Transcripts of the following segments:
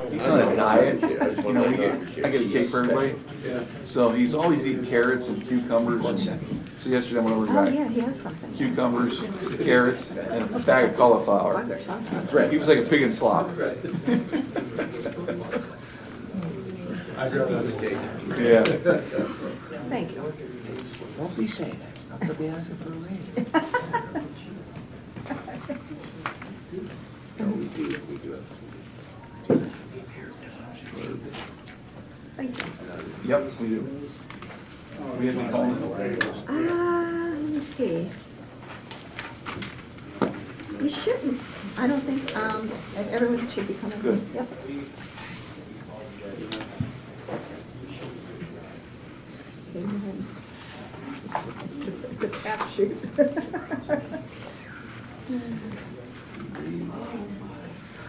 He's on a diet, you know, I get a cake for everybody. So he's always eating carrots and cucumbers. And so yesterday I went over and Oh, got yeah, he has something. cucumbers, carrots, and a bag of cauliflower. That's right. He was like a pig in slop. I'd rather have a cake. Yeah. Thank you. Don't be saying that. It's not be asking for a raise. Thank you. Yep, we do. We have any calls? Let me see. You shouldn't. I don't think, everyone should be coming. Good. Yep. Okay, and then the tap shoot.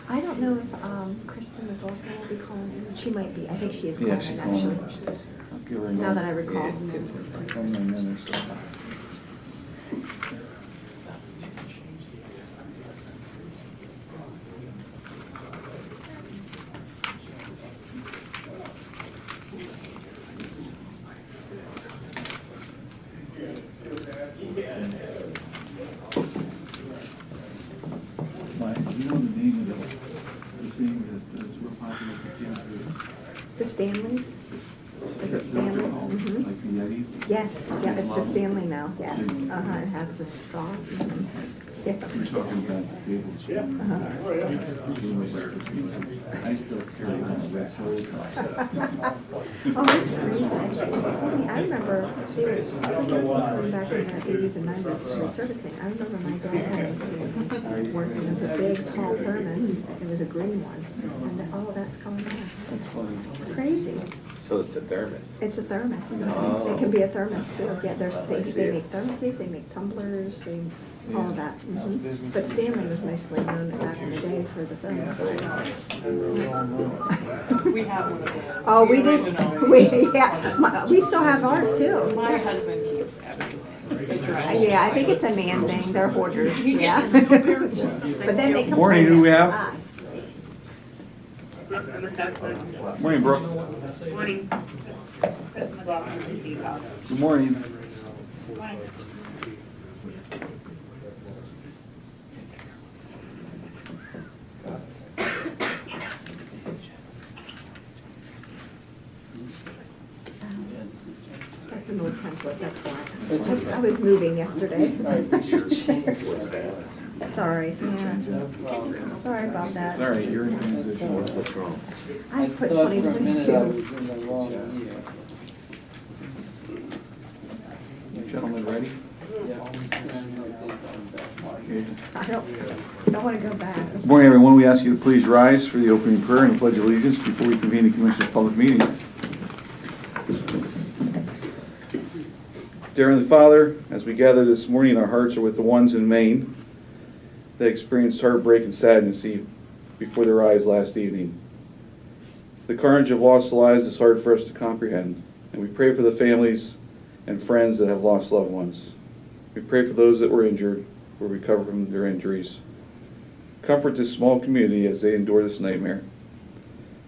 I don't know if Kristen McLaughlin will be calling in. She might be. I think she is calling Yeah, in, she's actually. calling. I'll give her a Now that I minute. recall. One more minute or so. Mike, you know the name of the thing that's real popular for kids? The Stanleys? Is it Stanley? Mhm. Like the Yetis? Yes, yeah, it's the Stanley now, yes. Uh-huh, it has the straw. Mhm. Yeah. We're talking about the tables. Yeah. I still carry on the red soul. Oh, that's crazy. I remember, they were, I think it was back in the 80s and 90s, servicing. I remember my dad had a working, it was a big, tall thermos. It was a green one. And, that's coming out. Crazy. So it's a thermos. It's a thermos. Oh. It can be a thermos too. Yeah, they make thermoses, they make tumblers, all of that. Mhm. But Stanley was mostly known back in the day for the thermos. We have one of those. Oh, The we did. original. We still have ours too. My husband keeps everything. Yeah, I think it's a man thing. They're hoarders. Yeah. But then they complain. Morning, who we have? us. Morning, Brooke. Morning. Good morning. That's an old template, that's why. I was moving yesterday. Sorry, yeah. Sorry about that. All right, you're in transition. What's wrong? I put thought for a minute I 2022. was in the wrong year. You gentlemen ready? Yeah, and I think I'm back. Okay. I don't want to go back. Good morning, everyone. We ask you to please rise for the opening prayer and the pledge of allegiance before we convene the Commission's public meeting. Dear Heavenly Father, as we gather this morning, our hearts are with the ones in Maine that experienced heartbreak and sadness before their eyes last evening. The carnage of lost lives is hard for us to comprehend, and we pray for the families and friends that have lost loved ones. We pray for those that were injured will recover from their injuries. Comfort this small community as they endure this nightmare.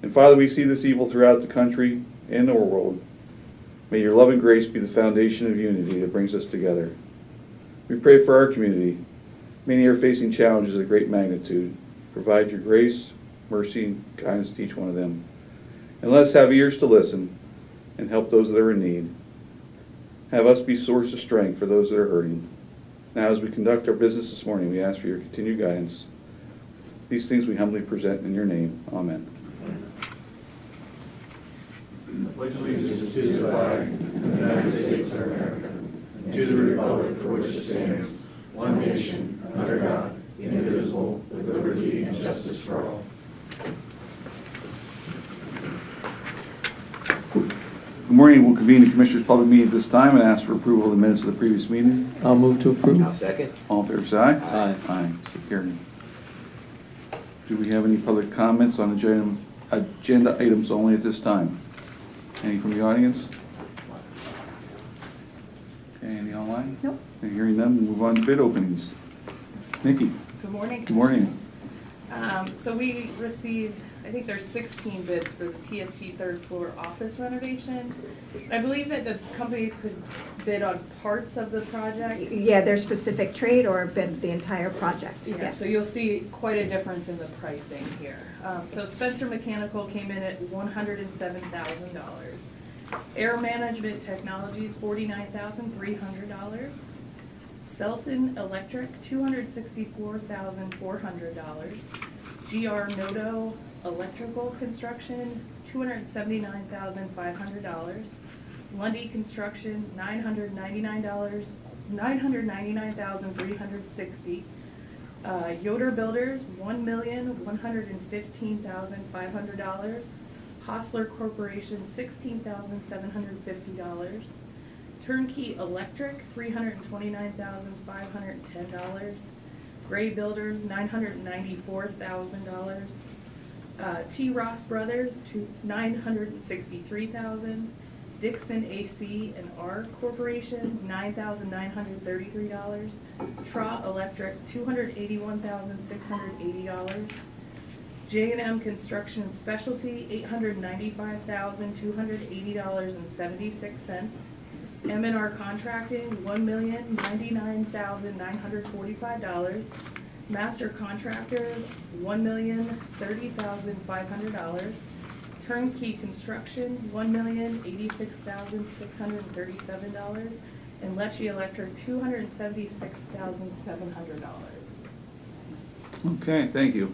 And Father, we see this evil throughout the country and the world. May your love and grace be the foundation of unity that brings us together. We pray for our community. Many are facing challenges of great magnitude. Provide your grace, mercy, and kindness to each one of them. And let us have ears to listen and help those that are in need. Have us be a source of strength for those that are hurting. Now, as we conduct our business this morning, we ask for your continued guidance. These things we humbly present in your name. Amen. Pledge allegiance to the flag of the United States of America, and to the republic for which it stands, one nation, under God, indivisible, with liberty and justice for all. Good morning. We'll convene the Commissioners' public meeting at this time and ask for approval of the minutes of the previous meeting. I'll move to approve. I'll second. All in favor, say aye. Aye. Aye. So carried. Do we have any public comments on agenda items only at this time? Any from the audience? Okay, any online? Nope. Okay, hearing none, we'll move on to bid openings. Nikki, Good morning. good morning. So we received I think there's 16 bids for the TSP third floor office renovations. I believe that the companies could bid on parts of the project. Yeah, their specific trade or bid the entire project, Yeah, yes. so you'll see quite a difference in the pricing here. So Spencer Mechanical came in at $107,000. Air Management Technologies, $49,300. Selson Electric, $264,400. GR Noto Electrical Construction, $279,500. Lundy Construction, $999,360. Yoder Builders, $1,115,500. Hostler Corporation, $16,750. Turnkey Electric, $329,510. Gray Builders, $994,000. T. Ross Brothers, $963,000. Dixon AC and R Corporation, $9,933. Tra Electric, $281,680. J&M Construction and Specialty, $895,280.76. M&R Contracting, $1,099,945. Master Contractors, $1,030,500. Turnkey Construction, $1,086,637. And Lecce Electric, $276,700. Okay, thank you.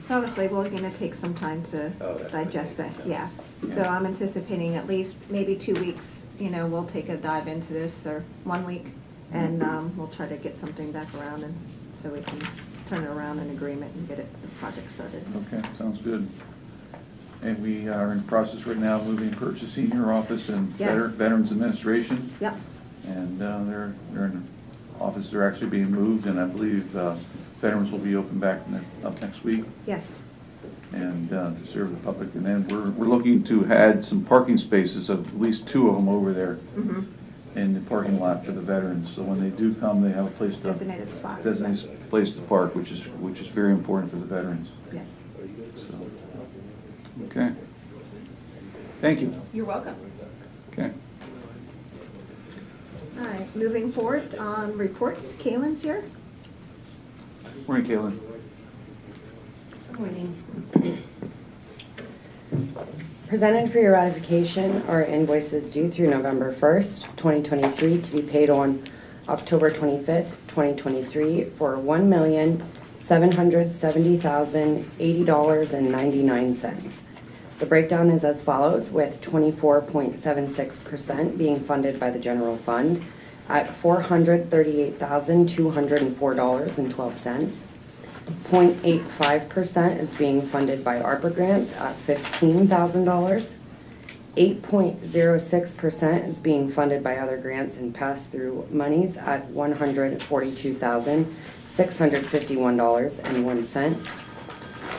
So obviously, we're gonna take some time to digest that, yeah. So I'm anticipating at least maybe 2 weeks, we'll take a dive into this, or 1 week, and we'll try to get something back around, and so we can turn it around in agreement and get the project started. Okay, sounds good. And we are in process right now of moving purchasing your office and Yes. Veterans Administration. Yep, And they're in office, they're actually being moved, and I believe Veterans will be open back up next week, yes, and to serve the public. And then we're looking to add some parking spaces, at least 2 of them over there mhm, in the parking lot for the veterans. So when they do come, they have a place to, designated spot. designated place to park, which is very important for the veterans. Yeah. So, okay. Thank you. You're welcome. Okay. All right, moving forward on reports, Kaylin's here. Morning, Caitlin. Morning. Presented for your ratification are invoices due through November 1st, 2023 to be paid on October 25th, 2023 for $1,770,080.99. The breakdown is as follows, with 24.76% being funded by the general fund at $438,204.12. 0.85% is being funded by ARPA grants at $15,000. 8.06% is being funded by other grants and pass-through monies at $142,651.01.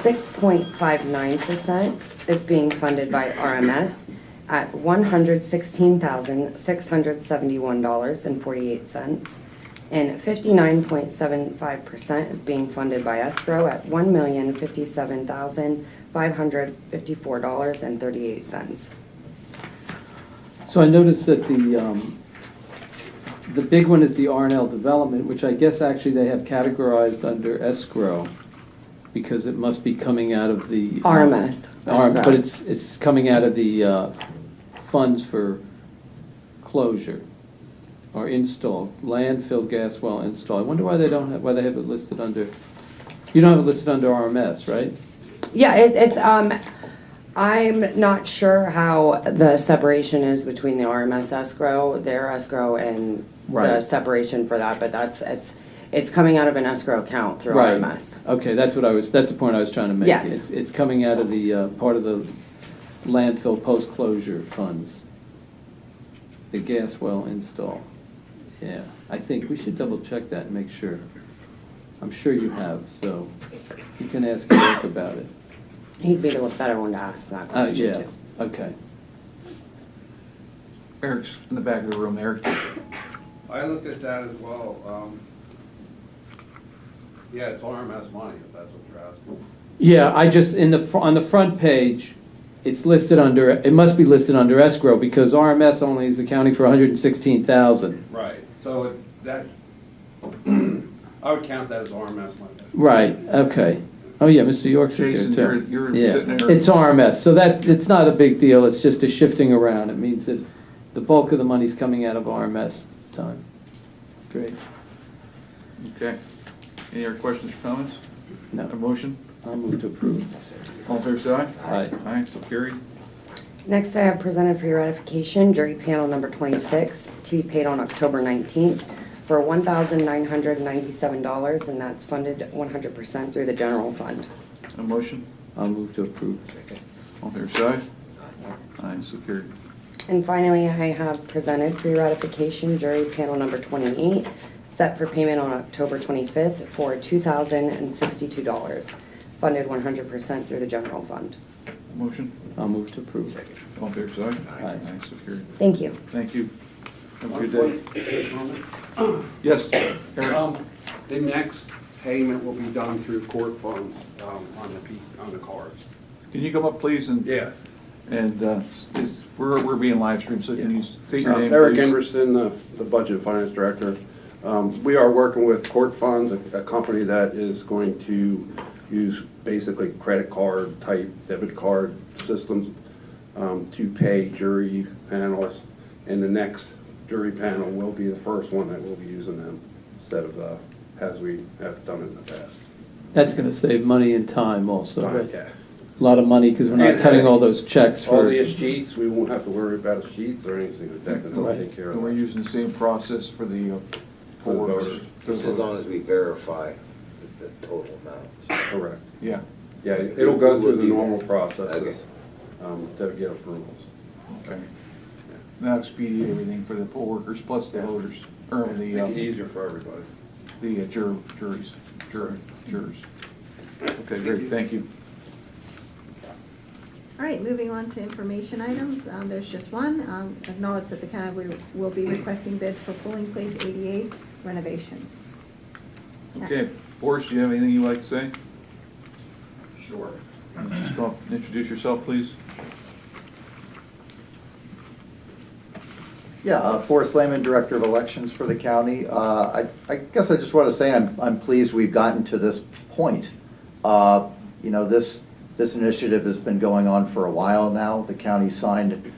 6.59% is being funded by RMS at $116,671.48. And 59.75% is being funded by escrow at $1,057,554.38. So I noticed that the big one is the R&L development, which I guess actually they have categorized under escrow, because it must be coming out of the RMS. But it's coming out of the funds for closure or install, landfill gas well install. I wonder why they have it listed under, you don't have it listed under RMS, right? Yeah, I'm not sure how the separation is between the RMS escrow, their escrow, and the Right. separation for that, but it's coming out of an escrow account through Right. RMS. Okay, that's the point I was trying to make. Yes. It's coming out of the part of the landfill post-closure funds. The gas well install. Yeah, I think we should double check that and make sure. I'm sure you have, so you can ask Eric about it. He'd be the better one to ask that question Yeah, to. okay. Eric's in the back of the room. Eric. I looked at that as well. Yeah, it's RMS money, if that's what you're asking. Yeah, I just, on the front page, it's listed under, it must be listed under escrow because RMS only is accounting for 116,000. Right, so that, I would count that as RMS money. Right, okay. Oh, yeah, Mr. York's here Jason, too. you're Yeah, sitting there. it's RMS, so it's not a big deal, it's just a shifting around. It means that the bulk of the money's coming out of RMS time. Great. Okay. Any other questions or comments? No, A motion? I'll move to approve. All in favor, say aye. Aye. Aye, so carried. Next, I have presented for your ratification, jury panel number 26, to be paid on October 19th for $1,997, and that's funded 100% through the general fund. A motion? I'll move to approve. All in favor, say aye. Aye, so carried. And finally, I have presented for your ratification, jury panel number 28, set for payment on October 25th for $2,062, funded 100% through the general fund. Motion? I'll move to approve. All in favor, say aye. Aye. Aye, so carried. Thank you. Thank you. Have a good day. Yes, Eric? The next payment will be done through court funds on the cards. Can you come up, please, and we're being live streamed, so can you state your name, Eric please? Emerson, the Budget and Finance Director. We are working with Court Funds, a company that is going to use basically credit card type debit card systems to pay jury panels. And the next jury panel will be the first one that will be using them instead of as we have done in the past. That's going to save money and time also, right? Yeah. A lot of money because we're not And, cutting all those checks All for. the sheets, we won't have to worry about sheets or anything like that, because they'll Right. take care of And we're that. using the same process for the For the poll workers. voters. Just as long as we verify the total amount. Correct. Yeah, Yeah, it'll go through the We'll do normal that. processes Okay. to get approvals. okay. That'll expedite everything for the poll workers plus the voters, or Make it easier for everybody. the jurors. Okay, great, thank you. All right, moving on to information items. There's just one. Acknowledge that the county will be requesting bids for polling place 88 renovations. Okay, Boris, do you have anything you'd like to say? Sure. Just go up and introduce yourself, please. Yeah, Forrest Lehman, Director of Elections for the county. I guess I just want to say I'm pleased we've gotten to this point. You know, this initiative has been going on for a while now. The county signed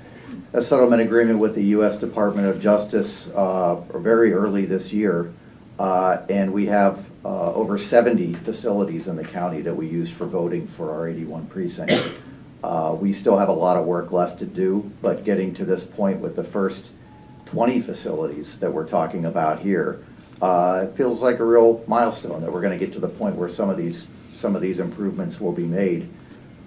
a settlement agreement with the U.S. Department of Justice very early this year, and we have over 70 facilities in the county that we use for voting for our 81 precincts. We still have a lot of work left to do, but getting to this point with the first 20 facilities that we're talking about here, it feels like a real milestone that we're going to get to the point where some of these improvements will be made.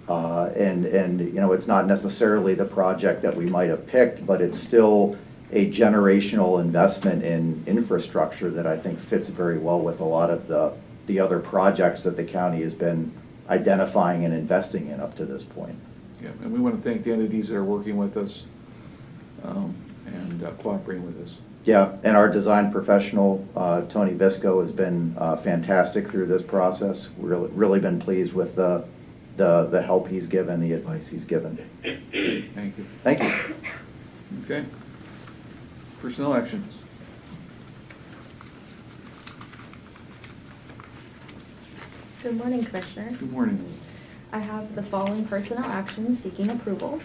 And you know, it's not necessarily the project that we might have picked, but it's still a generational investment in infrastructure that I think fits very well with a lot of the other projects that the county has been identifying and investing in up to this point. Yeah, and we want to thank the entities that are working with us and cooperating with us. Yeah, and our design professional, Tony Visco, has been fantastic through this process. Really been pleased with the help he's given, the advice he's given. Thank you. Thank you. Okay. Personnel actions. Good morning, Commissioners. Good morning. I have the following personnel actions seeking approval.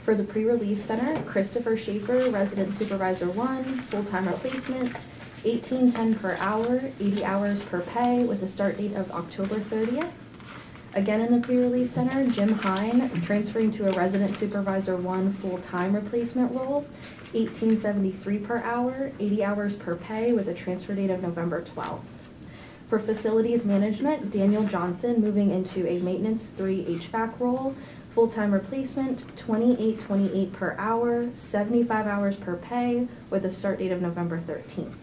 For the pre-release center, Christopher Schaefer, Resident Supervisor 1, full-time replacement, $18.10 per hour, 80 hours per pay, with a start date of October 30th. Again in the pre-release center, Jim Hine, transferring to a Resident Supervisor 1 full-time replacement role, $18.73 per hour, 80 hours per pay, with a transfer date of November 12th. For facilities management, Daniel Johnson moving into a maintenance 3 HVAC role, full-time replacement, $28.28 per hour, 75 hours per pay, with a start date of November 13th.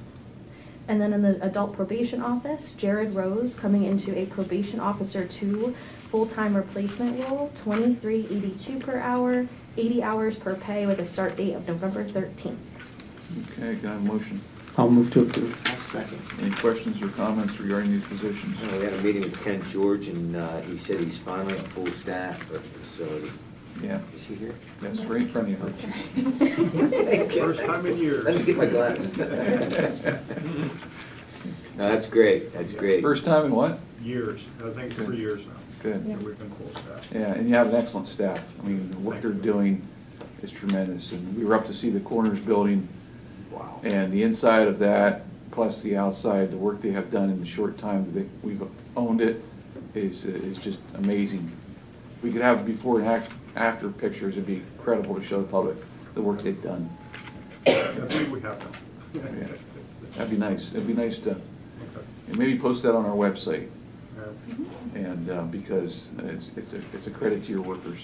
And then in the adult probation office, Jared Rose coming into a probation officer 2 full-time replacement role, $23.82 per hour, 80 hours per pay, with a start date of November 13th. Okay, can I have a motion? I'll move to approve. Second. Any questions or comments regarding these positions? We had a meeting with Ken George, and he said he's finally at full staff at the facility. Yeah, Is he here? that's right in front of you. First time in years. Let me get my glasses. No, that's great, that's great. First time in what? Years, I think 3 years now. Good. that we've been full staff. Yeah, and you have an excellent staff. I mean, the work they're doing is tremendous. And we were up to see the Corners building. Wow. And the inside of that, plus the outside, the work they have done in the short time that we've owned it is just amazing. If we could have before and after pictures, it'd be incredible to show the public the work they've done. I think we have them. Yeah. That'd be nice. It'd be nice to, and maybe post that on our website. And because it's a credit to your workers.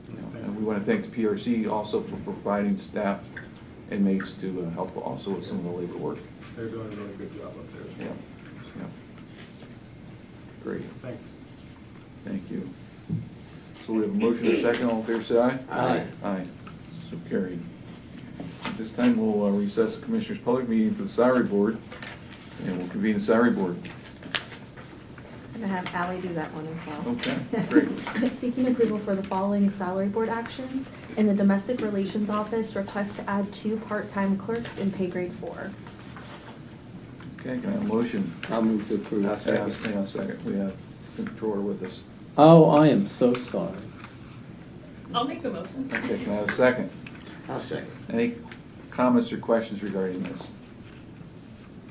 You know, and we want to thank the PRC also for providing staff inmates to help also with some of the labor work. They're doing a really good job up there. Yeah, yeah. Great, Thanks. thank you. So we have a motion and a second, all in favor say aye. Aye. Aye, so carried. At this time, we'll recess the Commissioners' Public Meeting for the Salary Board, and we'll convene the Salary Board. I'm gonna have Ally do that one as well. Okay, great. Seeking approval for the following salary board actions. In the Domestic Relations Office, request to add 2 part-time clerks in pay grade 4. Okay, can I have a motion? I'll move to approve. Hang on a second, we have the Controller with us. Oh, I am so sorry. I'll make the motion. Okay, can I have a second? I'll second. Any comments or questions regarding this?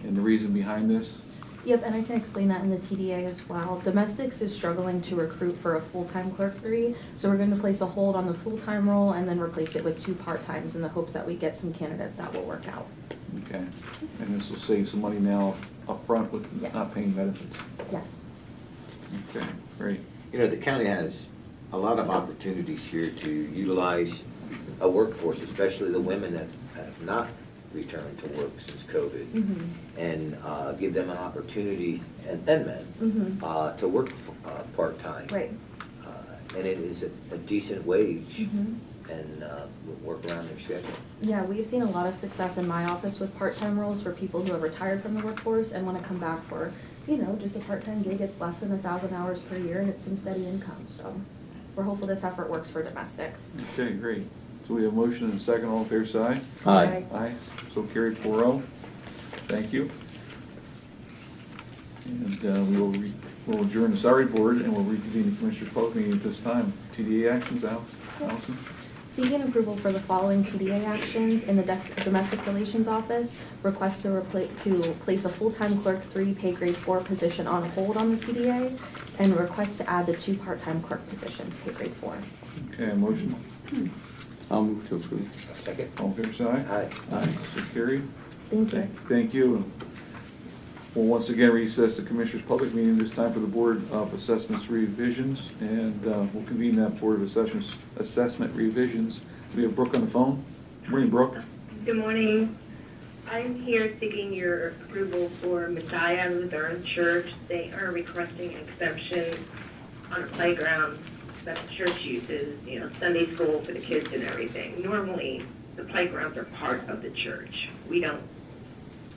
And the reason behind this? Yep, and I can explain that in the TDA as well. Domestics is struggling to recruit for a full-time clerk 3, so we're going to place a hold on the full-time role and then replace it with 2 part-times in the hopes that we get some candidates that will work out. Okay, and this will save some money now up front with Yes. not paying benefits. Yes. Okay, great. You know, the county has a lot of opportunities here to utilize a workforce, especially the women that have not returned to work since COVID, and give them an opportunity, and men, to work part-time. Right. And it is a decent wage, and work around their schedule. Yeah, we've seen a lot of success in my office with part-time roles for people who have retired from the workforce and want to come back for, you know, just a part-time gig. It's less than 1,000 hours per year and it's some steady income. So we're hopeful this effort works for domestics. Okay, great. So we have a motion and a second, all in favor say aye. Aye. Aye, so carried 4-0. Thank you. And we'll adjourn the Salary Board and we'll reconvene the Commissioners' Public Meeting at this time. TDA actions, Allison? Seeking approval for the following TDA actions in the Domestic Relations Office. Request to place a full-time clerk 3 pay grade 4 position on hold on the TDA, and request to add the 2 part-time clerk positions pay grade 4. Okay, a motion. I'll move to approve. Second? All in favor say aye. Aye. Aye, so carried. Thank you. Thank you. We'll once again recess the Commissioners' Public Meeting, this time for the Board of Assessments revisions, and we'll convene that Board of Assessment revisions. We have Brooke on the phone. Morning, Brooke. Good morning. I'm here seeking your approval for Messiah Lutheran Church. They are requesting an exemption on a playground that the church uses, you know, Sunday school for the kids and everything. Normally, the playgrounds are part of the church. We don't,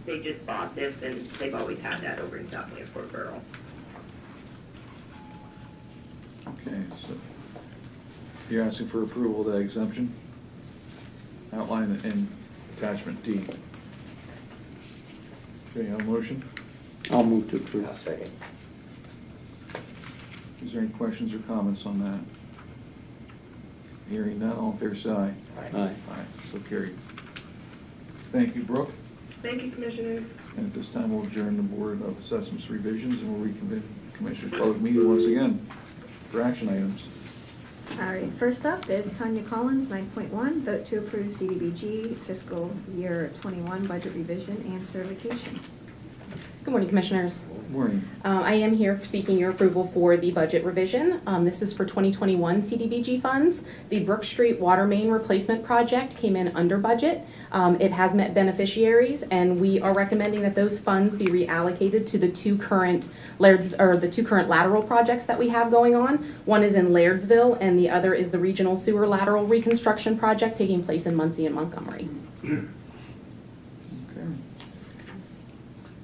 they just bought this and they've always had that over in South Leopold Borough. Okay, so you're asking for approval of that exemption? Outlined in attachment D. Okay, have a motion? I'll move to approve. I'll second. Is there any questions or comments on that? Hearing none, all in favor say aye. Aye. Aye, so carried. Thank you, Brooke. Thank you, Commissioners. And at this time, we'll adjourn the Board of Assessments revisions and we'll reconvene the Commissioners' Public Meeting once again for action items. All right, first up is Tanya Collins, 9.1, vote to approve CDBG fiscal year 21 budget revision and certification. Good morning, Commissioners. Morning. I am here seeking your approval for the budget revision. This is for 2021 CDBG funds. The Brook Street Water Main Replacement Project came in under budget. It has met beneficiaries, and we are recommending that those funds be reallocated to the two current lateral projects that we have going on. One is in Lairdsville, and the other is the Regional Sewer Lateral Reconstruction Project taking place in Muncie and Montgomery. Okay.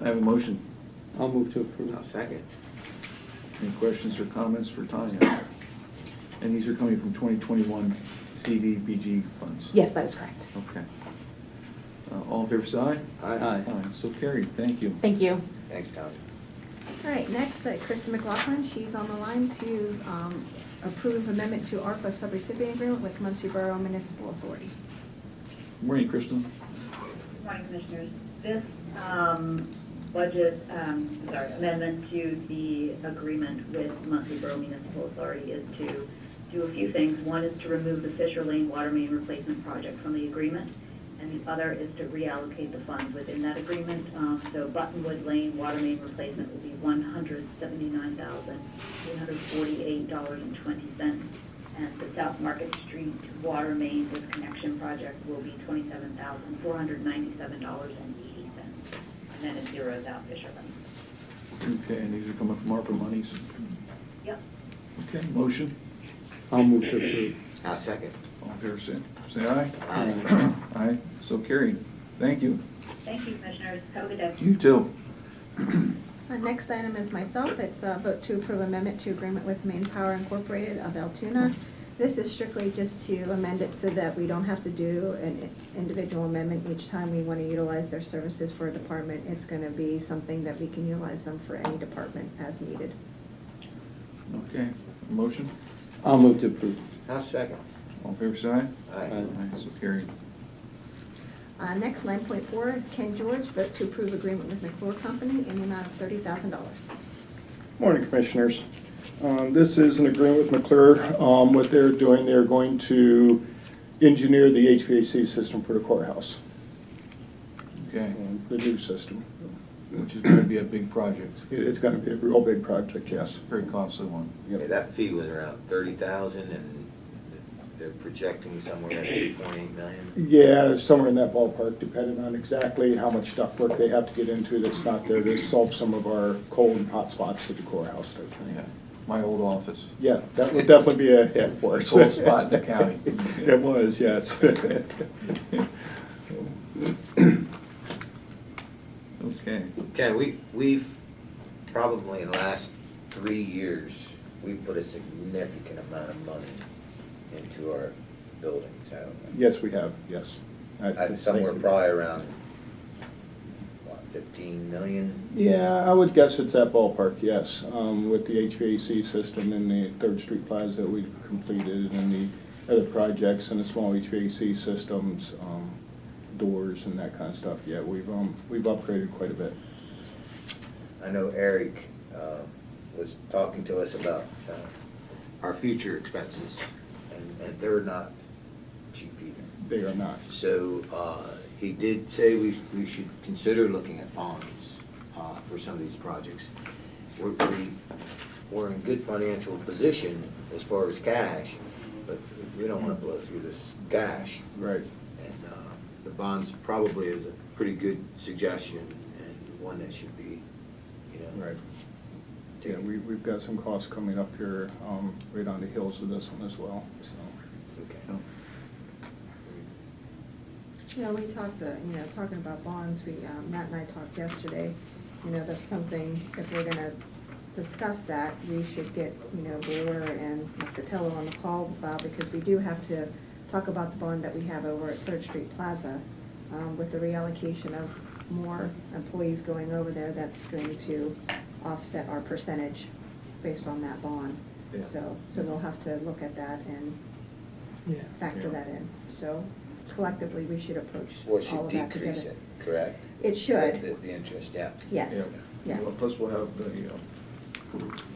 I have a motion. I'll move to approve. I'll second. Any questions or comments for Tanya? And these are coming from 2021 CDBG funds? Yes, that is correct. Okay. All in favor, say aye. Aye. So carried, thank you. Thank you. Thanks, Tom. All right, next, Krista McLaughlin, she's on the line to approve amendment to ARPA subrecipient agreement with Muncie Borough Municipal Authority. Morning, Kristen. Good morning, Commissioners. This amendment to the agreement with Muncie Borough Municipal Authority is to do a few things. One is to remove the Fisher Lane water main replacement project from the agreement, and the other is to reallocate the funds within that agreement. So Buttonwood Lane water main replacement will be $179,848.20. And the South Market Street water main disconnection project will be $27,497.80. And then it zeroes out Fisher Lane. Okay, and these are coming from ARPA monies. Yep. Okay, motion. I'll move to approve. I'll second. All in favor, say aye. Aye. Aye, so carried. Thank you. Thank you, Commissioners. Have a good day. You too. Next item is myself. It's a vote to approve amendment to agreement with Maine Power Incorporated of Altoona. This is strictly just to amend it so that we don't have to do an individual amendment each time we want to utilize their services for a department. It's going to be something that we can utilize them for any department as needed. Okay, motion. I'll move to approve. I'll second. All in favor, say aye. Aye. Aye, so carried. Next, 9.4, Ken George, vote to approve agreement with McClure Company in the amount of $30,000. Morning, Commissioners. This is an agreement with McClure. What they're doing, they're going to engineer the HVAC system for the courthouse, Okay, the new system. which is going to be a big project, It's going to be a real big project, yes. very costly one. Yeah, that fee was around 30,000, and they're projecting somewhere at 8.8 million. Yeah, somewhere in that ballpark, depending on exactly how much ductwork they have to get into that's not there to solve some of our cold and hot spots at the courthouse. Yeah, my old office. Yeah, that would definitely be a hit for us. Cold spot in the county. It was, yes. Okay, Ken, we've probably in the last 3 years, we've put a significant amount of money into our buildings, haven't we? Yes, we have, yes. Somewhere probably around, what, 15 million? Yeah, I would guess it's that ballpark, yes, with the HVAC system and the Third Street Plaza that we've completed and the other projects and the small HVAC systems, doors and that kind of stuff. Yeah, we've upgraded quite a bit. I know Eric was talking to us about our future expenses, and they're not cheap either. They are not. So he did say we should consider looking at bonds for some of these projects. We're in good financial position as far as cash, but we don't want to blow through this cash. Right. And the bonds probably is a pretty good suggestion and one that should be, Right. Yeah, we've got some costs coming up here, right on the heels of this one as well, so. Okay. We talked, talking about bonds, Matt and I talked yesterday, that's something, if we're gonna discuss that, we should get, Brewer and Mr. Tello on the call, because we do have to talk about the bond that we have over at Third Street Plaza, with the reallocation of more employees going over there, that's going to offset our percentage based on that bond. Yeah. So we'll have to look at that and factor that in. So collectively, we should approach Or all should of that decrease together. it, correct? It should, The interest, yeah. yes, yeah. Well, plus we'll have the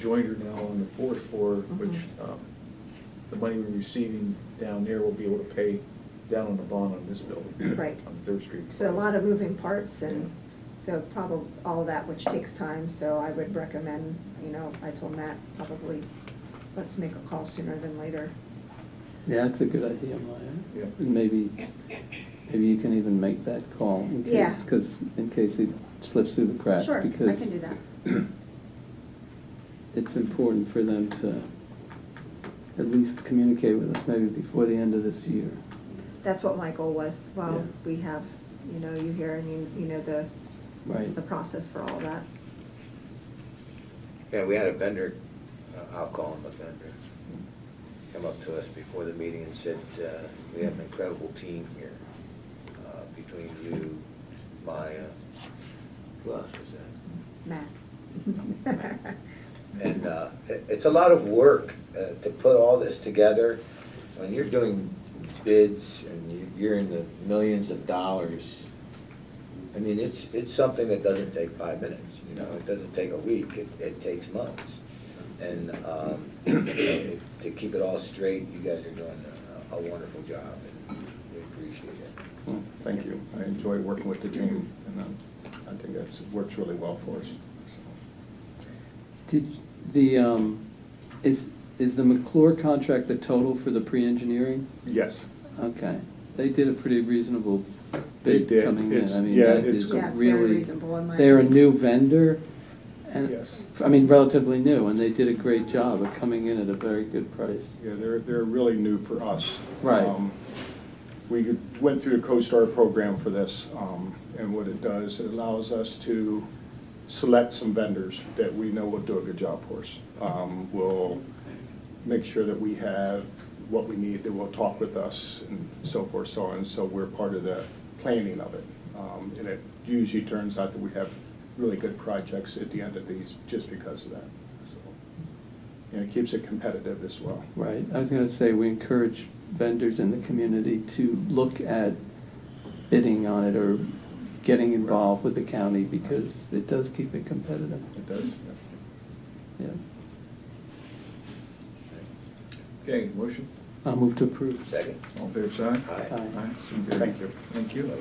joiner now on the fourth floor, which the money we're receiving down there will be able to pay down on the bond on this building. Right. On Third Street. So a lot of moving parts, and so probably all of that, which takes time, so I would recommend, I told Matt, probably, let's make a call sooner than later. Yeah, that's a good idea, Maya. Yeah. And maybe you can even make that call in case, Yeah. because in case it slips through the cracks. Sure, Because I can do that. it's important for them to at least communicate with us maybe before the end of this year. That's what my goal was, Yeah. we have, you hear, and you know the Right. the process for all of that. Yeah, we had a vendor, I'll call him a vendor, come up to us before the meeting and said, we have an incredible team here, between you, Maya, who else was that? Matt. And it's a lot of work to put all this together. When you're doing bids and you're in the millions of dollars, I mean, it's something that doesn't take 5 minutes, you know, it doesn't take a week, it takes months. And to keep it all straight, you guys are doing a wonderful job, and we appreciate it. Well, thank you. I enjoy working with the team, and I think it works really well for us. Did the, is the McClure contract the total for the pre-engineering? Yes. Okay. They did a pretty reasonable They bid did. coming in. It's- I mean, yeah, that it's- is Yeah, it's very really, reasonable in my they're a opinion. new vendor, and, Yes. I mean, relatively new, and they did a great job of coming in at a very good price. Yeah, they're really new for us. Right. We went through the CoStar program for this, and what it does, it allows us to select some vendors that we know will do a good job for us. We'll make sure that we have what we need, that will talk with us and so forth, so on, so we're part of the planning of it. And it usually turns out that we have really good projects at the end of these just because of that. So, and it keeps it competitive as well. Right. I was going to say, we encourage vendors in the community to look at bidding on it or getting involved with the county, because it does keep it competitive. It does, yeah. Yeah. Okay, motion? I'll move to approve. Second? All in favor, say aye. Aye. Aye. So carried. Thank you. Thank you.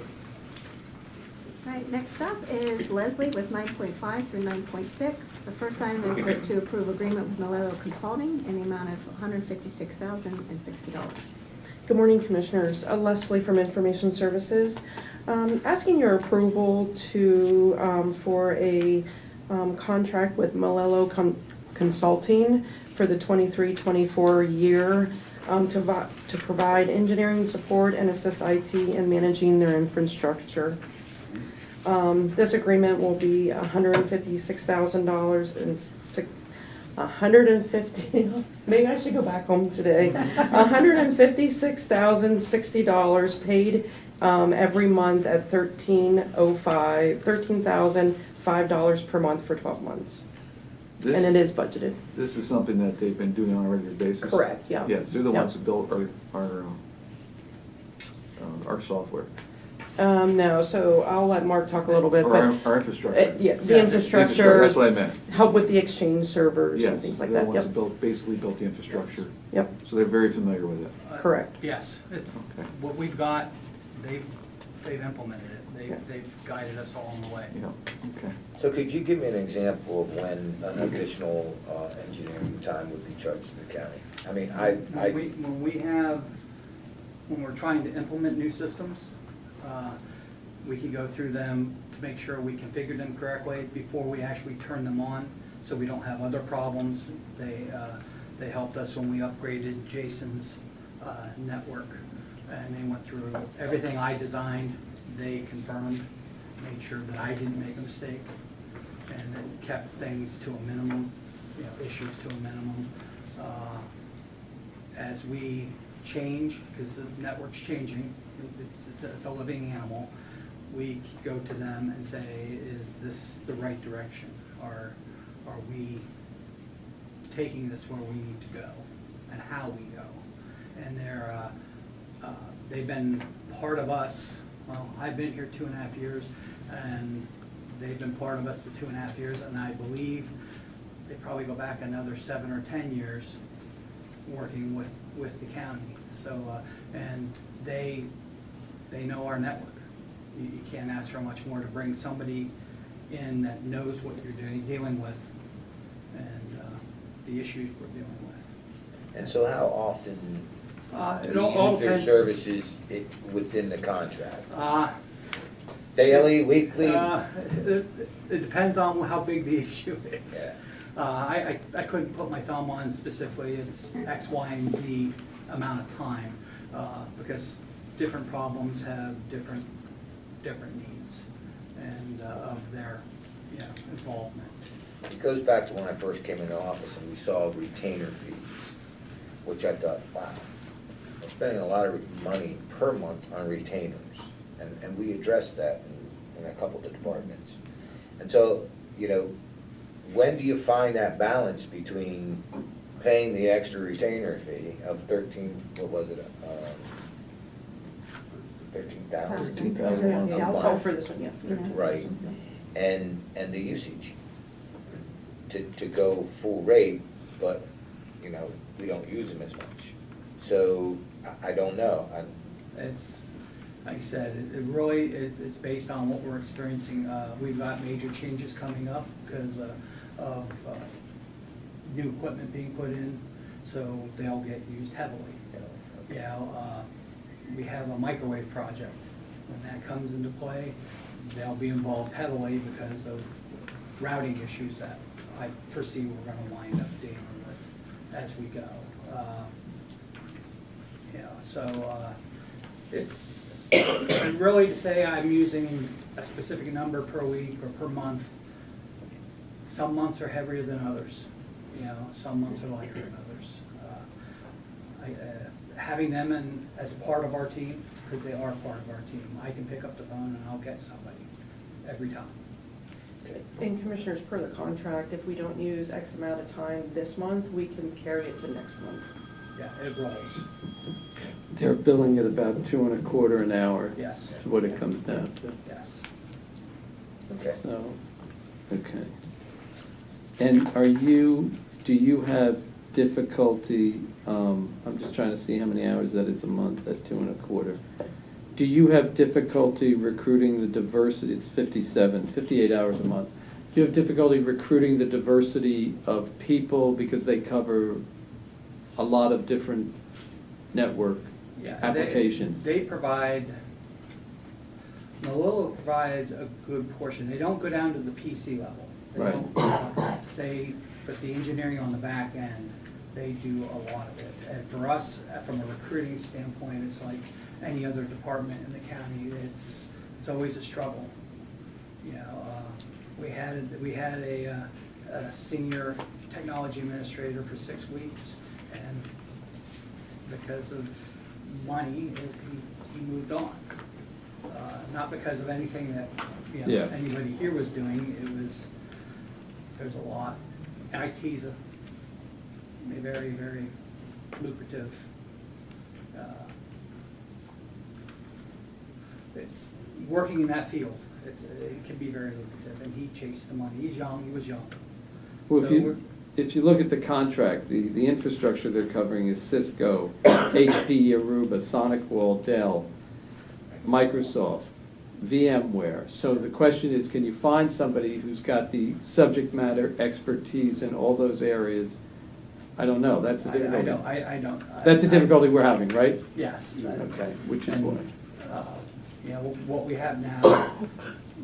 All right, next up is Leslie with 9.5 through 9.6. The first item is to approve agreement with Malello Consulting in the amount of $156,060. Good morning, Commissioners. Leslie from Information Services. Asking your approval to, for a contract with Malello Consulting for the 23-24 year to provide engineering support and assist IT in managing their infrastructure. This agreement will be $156,000 and maybe I should go back home today. $156,060 paid every month at $13,005 per month for 12 months. And it is budgeted. This is something that they've been doing on a regular basis? Correct, yeah. Yes, they're the Yeah. ones who built our software. No, so I'll let Mark talk a little bit, Or but. our infrastructure. Yeah, the infrastructure. That's what I meant. Help with the exchange servers and Yes, things like they're the that, ones yep. who basically built the infrastructure. Yep, So they're very familiar with it. correct. Yes, it's, Okay. what we've got, they've implemented it. Yeah. They've guided us along the way. Yeah, okay. So could you give me an example of when an additional engineering time would be charged to the county? I mean, When we're trying to implement new systems, we can go through them to make sure we configure them correctly before we actually turn them on, so we don't have other problems. They helped us when we upgraded Jason's network, and they went through everything I designed. They confirmed, made sure that I didn't make a mistake, and then kept things to a minimum, issues to a minimum. As we change, because the network's changing, it's a living animal, we go to them and say, is this the right direction? Are we taking this where we need to go, and how we go? And they've been part of us. Well, I've been here 2.5 years, and they've been part of us the 2.5 years, and I believe they probably go back another 7 or 10 years working with the county. So, and they know our network. You can't ask for much more to bring somebody in that knows what you're dealing with, and the issues we're dealing with. and so how often It do all you use their depends. services within the contract? Uh, Daily, weekly? It depends on how big the issue is. Yeah. I couldn't put my thumb on specifically, it's X, Y, and Z amount of time, because different problems have different needs. and of their, involvement. It goes back to when I first came into office and we saw retainer fees, which I thought, wow, we're spending a lot of money per month on retainers. And we addressed that in a couple of the departments. And so, when do you find that balance between paying the extra retainer fee of 13,000? Oh, for this one, yeah. Right, and the usage to go full rate, but, we don't use them as much. So, I don't know. It's, like I said, it's based on what we're experiencing. We've got major changes coming up because of new equipment being put in, so they'll get used heavily. We have a microwave project. When that comes into play, they'll be involved heavily because of routing issues that I foresee we're going to wind up dealing with as we go. It's and really to say I'm using a specific number per week or per month. Some months are heavier than others. Some months are lighter than others. Having them as part of our team, because they are part of our team, I can pick up the phone and I'll get somebody every time. And Commissioners, per the contract, if we don't use X amount of time this month, we can carry it to next month. Yeah, it rolls. They're billing at about $2.25 an hour. Yes. Is what it comes down to. Yes. Okay. So, okay. And do you have difficulty, I'm just trying to see how many hours that is a month at $2.25. Do you have difficulty recruiting the diversity, it's 58 hours a month. Do you have difficulty recruiting the diversity of people because they cover a lot of different network applications? They provide, Malillo provides a good portion. They don't go down to the PC level. But the engineering on the back end, they do a lot of it. And for us, from a recruiting standpoint, it's like any other department in the county. It's always a struggle. We had a senior technology administrator for 6 weeks, and because of money, he moved on. Not because of anything that anybody here was doing. There's a lot. IT's a very, very lucrative. It's working in that field. It can be very lucrative, and he chased the money. He's young. He was young. Well, So if you look at the contract, the infrastructure they're covering is Cisco, HP, Aruba, SonicWall, Dell, Microsoft, VMware. So the question is, can you find somebody who's got the subject matter expertise in all those areas? I don't know. That's the difficulty. I don't. That's the difficulty we're having, right? Yes. Okay, which is why. What we have now,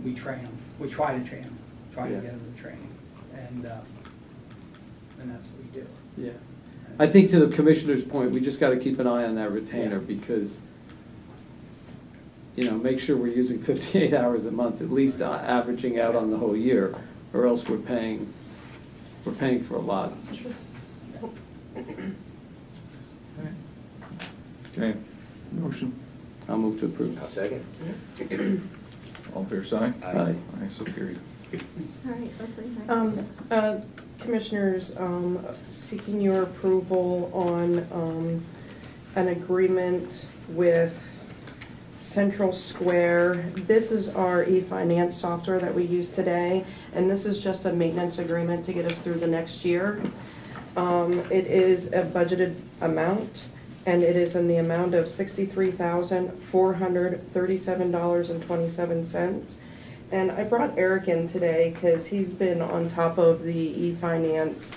we train them. We try to train them. Try to get them to training, and that's what we do. Yeah. I think to the commissioner's point, we just got to keep an eye on that retainer because, make sure we're using 58 hours a month, at least averaging out on the whole year, or else we're paying for a lot. Okay, motion. I'll move to approve. I'll second. All fair side? Aye. Aye, so carried. All right, let's see. Commissioners, seeking your approval on an agreement with Central Square. This is our e-finance software that we use today, and this is just a maintenance agreement to get us through the next year. It is a budgeted amount, and it is in the amount of $63,437.27. And I brought Eric in today because he's been on top of the e-finance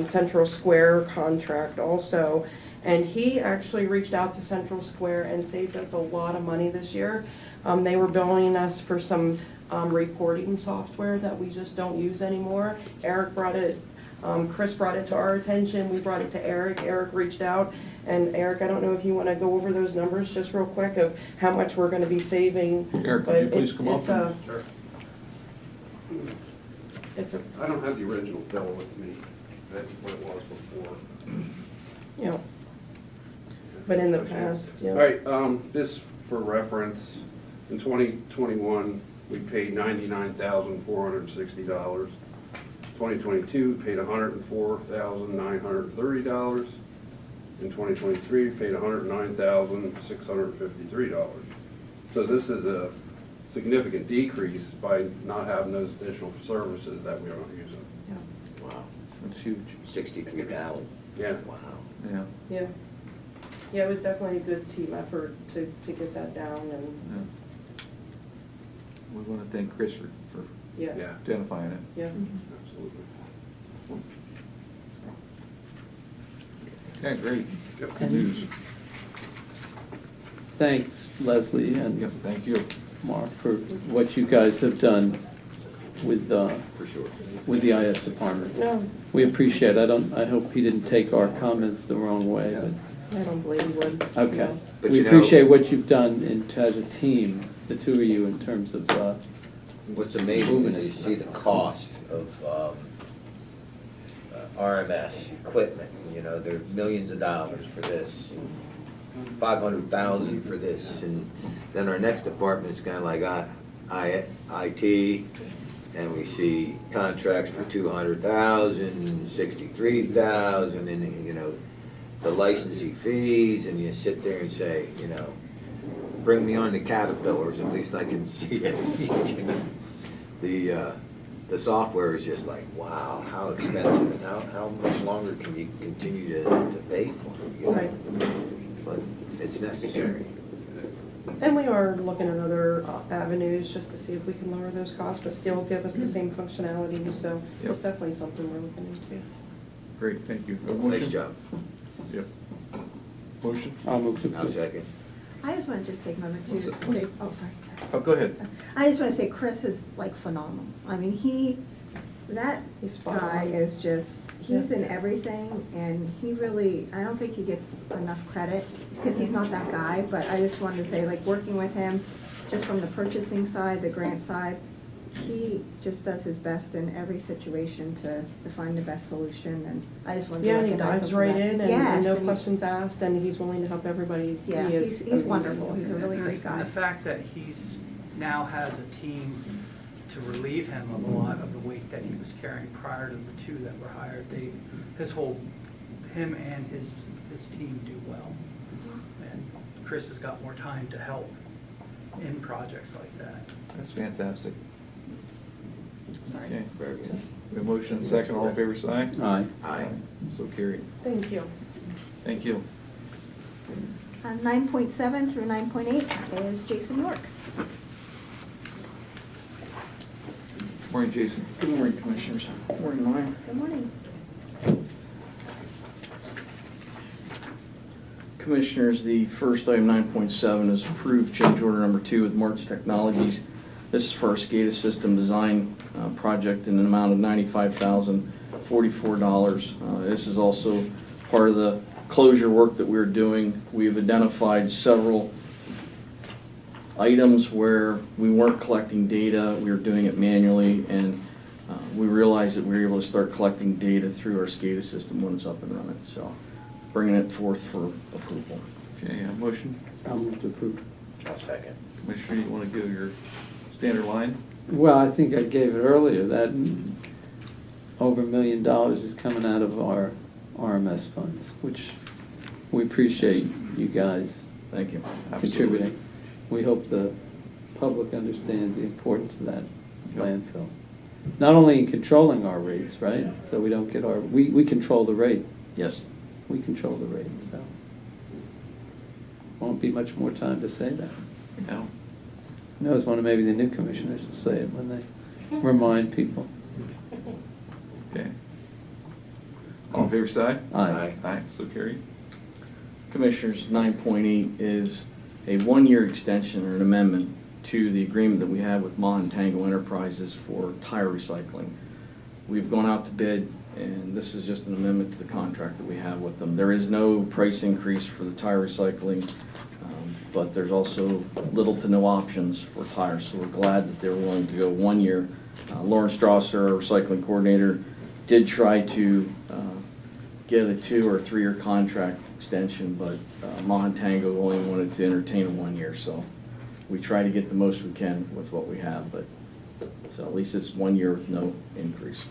Central Square contract also. And he actually reached out to Central Square and saved us a lot of money this year. They were billing us for some reporting software that we just don't use anymore. Eric brought it, Chris brought it to our attention. We brought it to Eric. Eric reached out. And Eric, I don't know if you want to go over those numbers just real quick of how much we're going to be saving. Eric, could you please come up? Sure. It's a, I don't have the original bill with me. That's what it was before. you know, but in the past, yeah. All right, this for reference, in 2021, we paid $99,460. 2022, we paid $104,930. In 2023, we paid $109,653. So this is a significant decrease by not having those additional services that we aren't using. Wow. That's huge. 63,000. Yeah. Wow. Yeah. Yeah. Yeah, it was definitely a good team effort to get that down and, Yeah. We want to thank Chris for yeah. Yeah, identifying it. Yeah. absolutely. Okay, great. Yep. Good news. Thanks, Leslie and Yep, thank you. Mark, for what you guys have done with, For sure. with the IS department. No, We appreciate it. I hope he didn't take our comments the wrong way, but, I don't believe he would. okay. But We you know- appreciate what you've done as a team, the two of you, in terms of, What's amazing is you see the cost of RMS equipment, you know, they're millions of dollars for this, 500,000 for this, and then our next department is kind of like IT, and we see contracts for 200,000, 63,000, and, you know, the licensing fees, and you sit there and say, you know, bring me on the Caterpillars, at least I can see it. The software is just like, wow, how expensive, and how much longer can you continue to pay for it? You know? Right. But it's necessary. And we are looking at other avenues just to see if we can lower those costs, but still give us the same functionality, so Yep. it's definitely something we're looking into. Great, thank you. A Nice motion? job. Yep. Motion? I'll move to I'll approve. second. I just want to just take a moment to say, oh, sorry. Oh, go ahead. I just want to say Chris is like phenomenal. I mean, that He's spot guy on. is just, he's in everything, and he really, I don't think he gets enough credit, because he's not that guy, but I just wanted to say, like, working with him, just from the purchasing side, the grant side, he just does his best in every situation to find the best solution, and I just wanted to Yeah, and he recognize him dives for right that. in and Yes, no and he- questions asked, and he's willing to help everybody. Yeah, He is he's amazing. wonderful. He's a really great And guy. the fact that he's now has a team to relieve him of a lot of the weight that he was carrying prior to the two that were hired, him and his team do well. And Chris has got more time to help in projects like that. That's fantastic. Sorry. Okay, very good. We have a motion and a second, all in favor, say aye. Aye. Aye. So carried. Thank you. Thank you. 9.7 through 9.8 is Jason Yorks. Morning, Jason. Good morning, Commissioners. Morning, Mike. Good morning. Commissioners, the first item, 9.7, is approved change order number 2 with Marks Technologies. This is for our SCADA system design project in an amount of $95,044. This is also part of the closure work that we're doing. We've identified several items where we weren't collecting data, we were doing it manually, and we realized that we were able to start collecting data through our SCADA system when it's up and running. So bringing it forth for approval. Okay, a motion. I'll move to approve. I'll second. Commissioner, you want to give your standard line? Well, I think I gave it earlier, that over $1 million is coming out of our RMS funds, which we appreciate you guys Thank you. contributing. We hope the public understands the importance of that landfill. Not only in controlling our rates, right? So we don't get we control the rate. Yes. We control the rate, so. Won't be much more time to say that. No. Who knows, one of maybe the new commissioners will say it when they remind people. Okay. All in favor, say aye. Aye. Aye, so carried. Commissioners, 9.8 is a one-year extension or an amendment to the agreement that we have with Ma and Tango Enterprises for tire recycling. We've gone out to bid, and this is just an amendment to the contract that we have with them. There is no price increase for the tire recycling, but there's also little to no options for tires, so we're glad that they're willing to go 1 year Lauren Strasser, our recycling coordinator, did try to get a 2 or 3 year contract extension, but Mohantango only wanted to entertain a 1 year, so we try to get the most we can with what we have, but so at least it's 1 year with no increase.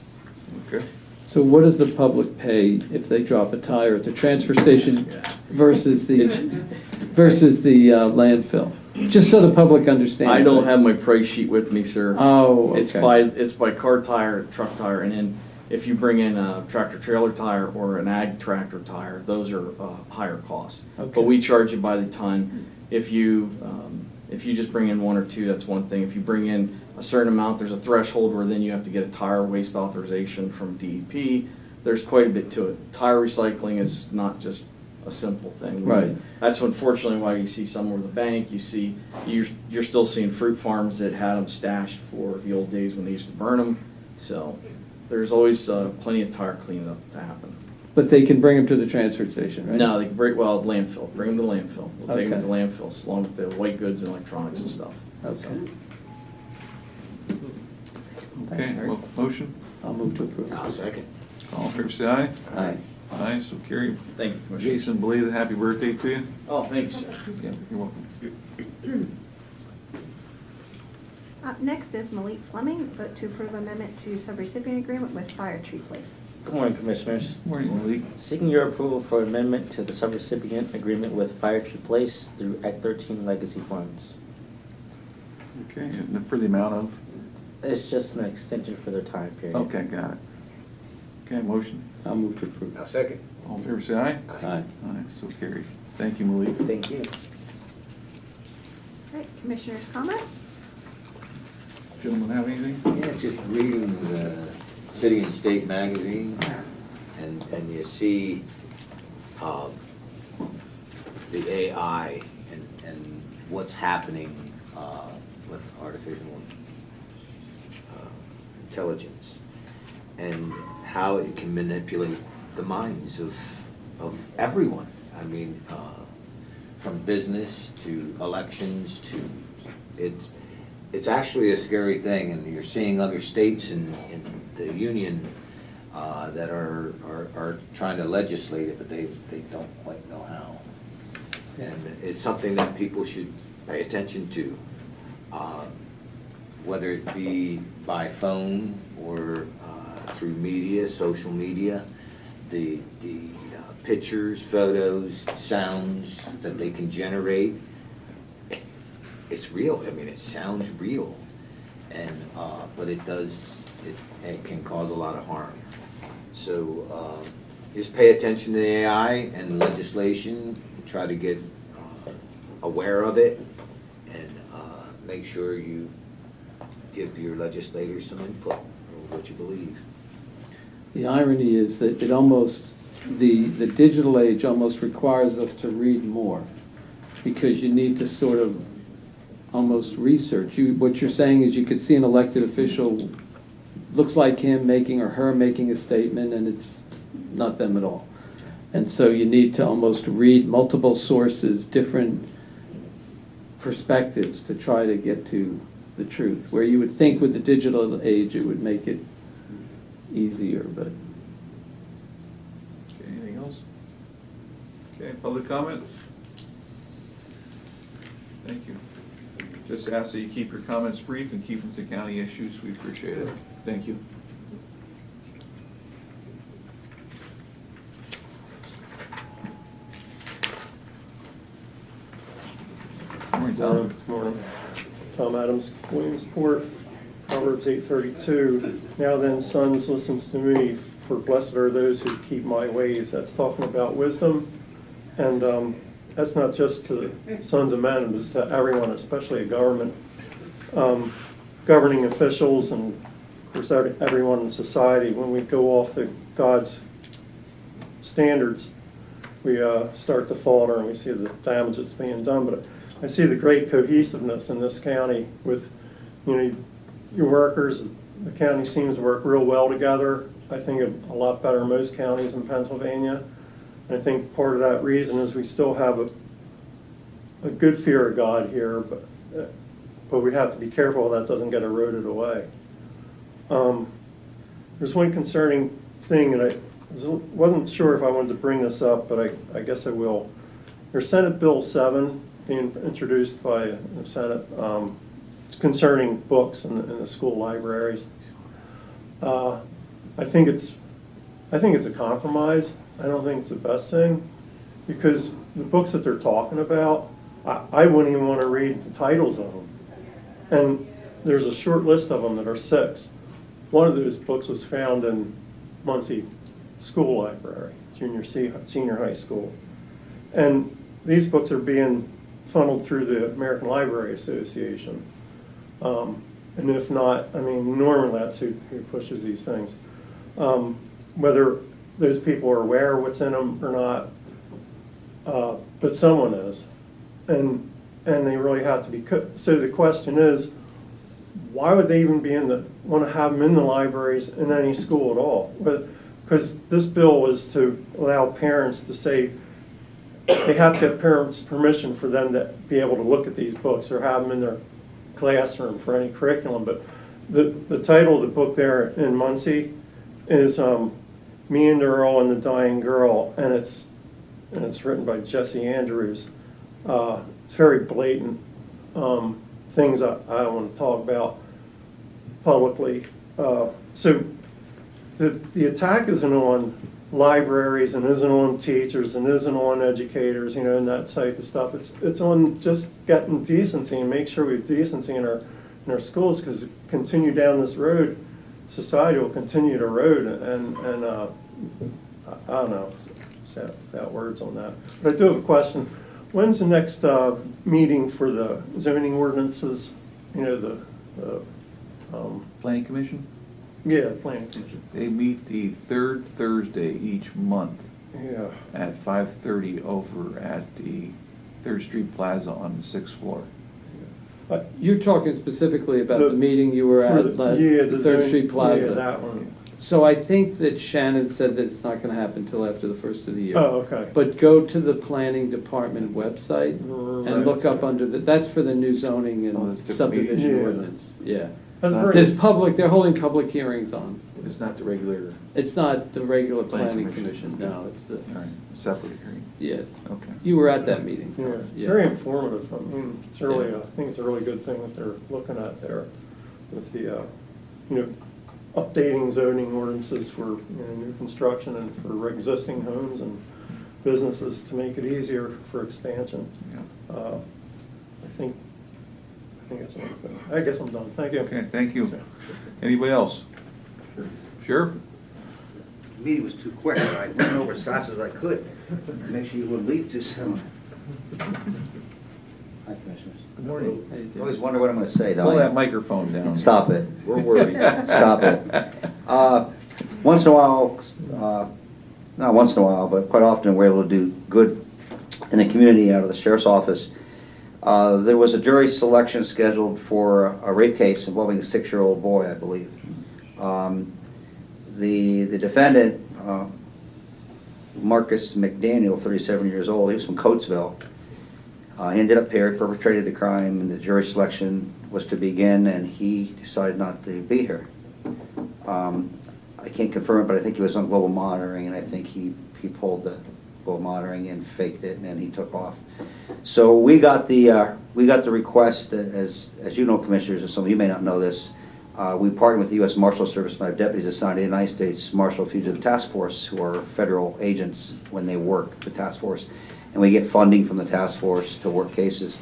Okay. So what does the public pay if they drop a tire at the transfer station versus the landfill? Just so the public understands. I don't have my price sheet with me, sir. Oh, okay. It's by car tire, truck tire, and then if you bring in a tractor trailer tire or an ag tractor tire, those are higher costs. Okay. But we charge you by the ton. If you just bring in 1 or 2, that's one thing. If you bring in a certain amount, there's a threshold where then you have to get a tire waste authorization from DEP. There's quite a bit to it. Tire recycling is not just a simple thing. Right. That's unfortunately why you see some with the bank. You're still seeing fruit farms that had them stashed for the old days when they used to burn them. So there's always plenty of tire cleanup to happen. But they can bring them to the transfer station, right? No, they can landfill. Bring them to landfill. We'll take them to Okay. landfills along with the white goods and electronics and stuff. Okay. Okay, well, motion? I'll move to approve. I'll second. All in favor, say aye. Aye. Aye, so carried. Thank you, Commissioner. Jason, belated happy birthday to you. Oh, thanks, sir. Yeah, you're welcome. Next is Malik Fleming, vote to approve amendment to subrecipient agreement with Fire Tree Place. Good morning, Commissioners. Morning, Malik. Seeking your approval for amendment to the subrecipient agreement with Fire Tree Place through Act 13 Legacy Funds. Okay, and for the amount of? It's just an extension for their time period. Okay, got it. Okay, motion? I'll move to approve. I'll second. All in favor, say aye. Aye. Aye, so carried. Thank you, Malik. Thank you. All right, Commissioners' comment? Gentlemen, have anything? Yeah, just reading the City and State magazine, and you see the AI and what's happening with artificial intelligence, and how it can manipulate the minds of everyone. I mean, from business to elections to it's actually a scary thing, and you're seeing other states in the union that are trying to legislate it, but they don't quite know how. And it's something that people should pay attention to, whether it be by phone or through media, social media, the pictures, photos, sounds that they can generate. It's real. I mean, it sounds real, and but it can cause a lot of harm. So just pay attention to the AI and legislation. Try to get aware of it, and make sure you give your legislators some input on what you believe. The irony is that it almost, the digital age almost requires us to read more, because you need to sort of almost research. What you're saying is you could see an elected official, looks like him making or her making a statement, and it's not them at all. And so you need to almost read multiple sources, different perspectives to try to get to the truth. Where you would think with the digital age it would make it easier, but... Okay, anything else? Okay, public comment? Thank you. Just ask that you keep your comments brief and keep them to county issues. We appreciate it. Thank you. Morning, Tom. Morning. Tom Adams, Williamsport, Proverbs 8:32. Now then, sons, listens to me, for blessed are those who keep my ways. That's talking about wisdom, and that's not just to the sons of men, but it's to everyone, especially government, governing officials, and of course everyone in society. When we go off the God's standards, we start to falter, and we see the damage that's being done. But I see the great cohesiveness in this county with, your workers. The county seems to work real well together. I think a lot better than most counties in Pennsylvania. I think part of that reason is we still have a good fear of God here, but we have to be careful that doesn't get eroded away. There's one concerning thing, and I wasn't sure if I wanted to bring this up, but I guess I will. There's Senate Bill 7 being introduced by the Senate. It's concerning books in the school libraries. I think it's a compromise. I don't think it's the best thing, because the books that they're talking about, I wouldn't even want to read the titles of them. And there's a short list of them that are 6. One of those books was found in Muncie School Library, senior high school. And these books are being funneled through the American Library Association. And if not, I mean, normally that's who pushes these things. Whether those people are aware of what's in them or not, but someone is. And they really have to be. So the question is, why would they even want to have them in the libraries in any school at all? Because this bill was to allow parents to say they have to have parents' permission for them to be able to look at these books or have them in their classroom for any curriculum. But the title of the book there in Muncie is Me and Earl and the Dying Girl, and it's written by Jesse Andrews. It's very blatant things I don't want to talk about publicly. So the attack isn't on libraries and isn't on teachers and isn't on educators, and that type of stuff. It's on just getting decency and make sure we have decency in our schools, because continue down this road, society will continue to erode, and I don't know, that words on that. But I do have a question. When's the next meeting for the zoning ordinances? Planning Commission? Yeah, planning commission. They meet the 3rd Thursday each month. Yeah. At 5:30 over at the 3rd Street Plaza on the 6th floor. You're talking specifically about the meeting you were at, the 3rd Street Plaza. Yeah, that one. So I think that Shannon said that it's not going to happen until after the first of the year. Oh, okay. But go to the planning department website and look up under that's for the new zoning and subdivision ordinance. Yeah. They're holding public hearings on. It's not the regular. It's not the regular Planning planning commission, no, it's the. All right, separate hearing. Yeah. Okay. You were at that meeting. Yeah, it's very informative. I mean, it's really, I think it's a really good thing that they're looking at there with the, updating zoning ordinances for new construction and for existing homes and businesses to make it easier for expansion. Yeah. I think it's a good thing. I guess I'm done. Thank you. Okay, thank you. Anybody else? Sheriff? The meeting was too quick. I went over as fast as I could to make sure you wouldn't leave too soon. Hi, Commissioners. Good morning. I always wonder what I'm going to say, don't Pull I? that microphone down. Stop it. We're worried. Stop it. Once in a while, not once in a while, but quite often we're able to do good in the community out of the sheriff's office. There was a jury selection scheduled for a rape case involving a 6-year-old boy, I believe. The defendant, Marcus McDaniel, 37 years old, he was from Coatesville. He ended up here, perpetrated the crime, and the jury selection was to begin, and he decided not to be here. I can't confirm it, but I think he was on global monitoring, and I think he pulled the global monitoring and faked it, and then he took off. So we got the request, as you know, Commissioners, and some of you may not know this. We partnered with the U.S. Marshal Service, and I have deputies assigned to the United States Marshal Fugitive Task Force, who are federal agents when they work the task force. And we get funding from the task force to work cases.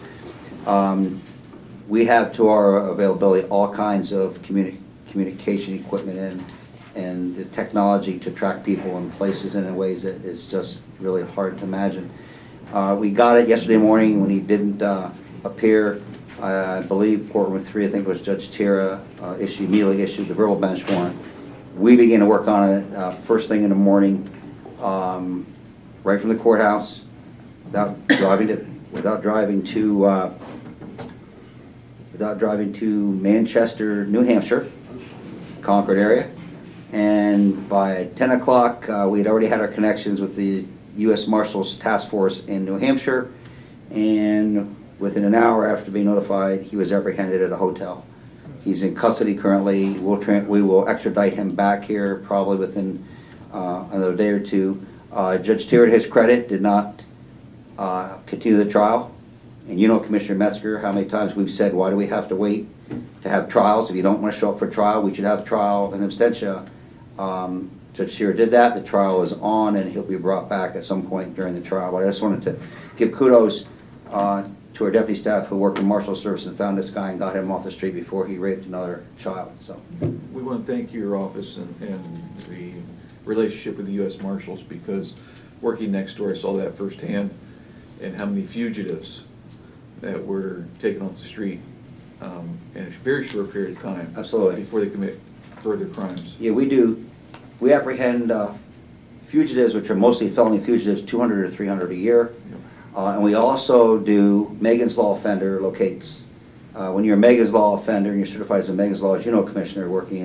We have to our availability all kinds of communication equipment and the technology to track people in places and in ways that is just really hard to imagine. We got it yesterday morning when he didn't appear. I believe courtroom 3, I think it was Judge Tira, immediately issued the verbal bench warrant. We began to work on it first thing in the morning, right from the courthouse, without driving to Manchester, New Hampshire, Concord area. And by 10 o'clock, we had already had our connections with the U.S. Marshals Task Force in New Hampshire, and within an hour after being notified, he was apprehended at a hotel. He's in custody currently. We will extradite him back here probably within another day or two. Judge Tier, to his credit, did not continue the trial. And you know, Commissioner Metzger, how many times we've said, why do we have to wait to have trials? If you don't want to show up for trial, we should have trial in absentia. Judge Tier did that. The trial is on, and he'll be brought back at some point during the trial. But I just wanted to give kudos to our deputy staff who worked in Marshal Service and found this guy and got him off the street before he raped another child. So We want to thank your office and the relationship with the U.S. Marshals, because working next door, I saw that firsthand, and how many fugitives that were taken off the street in a very short period of time. Absolutely. Before they commit further crimes. yeah, we do. We apprehend fugitives, which are mostly felony fugitives, 200 or 300 a year. And we also do Megan's Law offender locates. When you're a Megan's Law offender and you're certified as a Megan's Law, as you know, Commissioner, working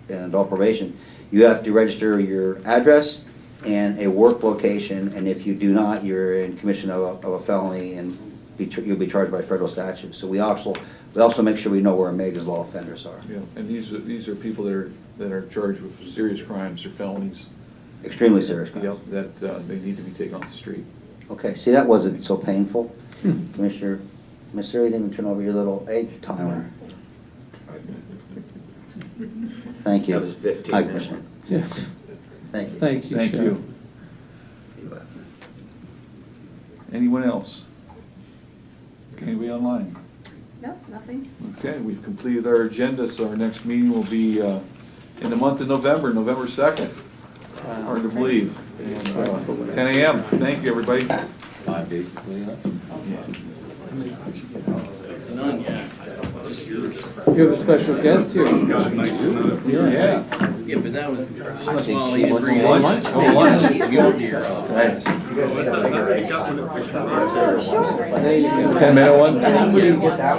in adult probation, you have to register your address and a work location, and if you do not, you're in commission of a felony and you'll be charged by federal statute. So we also make sure we know where our Megan's Law offenders are. Yeah, and these are people that are charged with serious crimes or felonies. Extremely serious crimes. Yep, that they need to be taken off the street. Okay, see, that wasn't so painful. Commissioner, Mr. You didn't turn over your little age timer. Thank you. That was 15 Hi, minutes. Commissioner. Yeah. Thank you. Thank you, Thank Sheriff. you. Anyone else? Anybody online? No, nothing. Okay, we've completed our agenda, so our next meeting will be in the month of November, November 2nd. Hard to believe. And 10 a.m. Thank you, everybody. 5 days before the election. None yet, just yours. You have a special guest here. Yeah. Yeah, but that was, I think well, she he wants didn't bring lunch. any Oh, lunch. You went to your Right. You guys need a bigger egg. 10-minute one? We didn't get that one.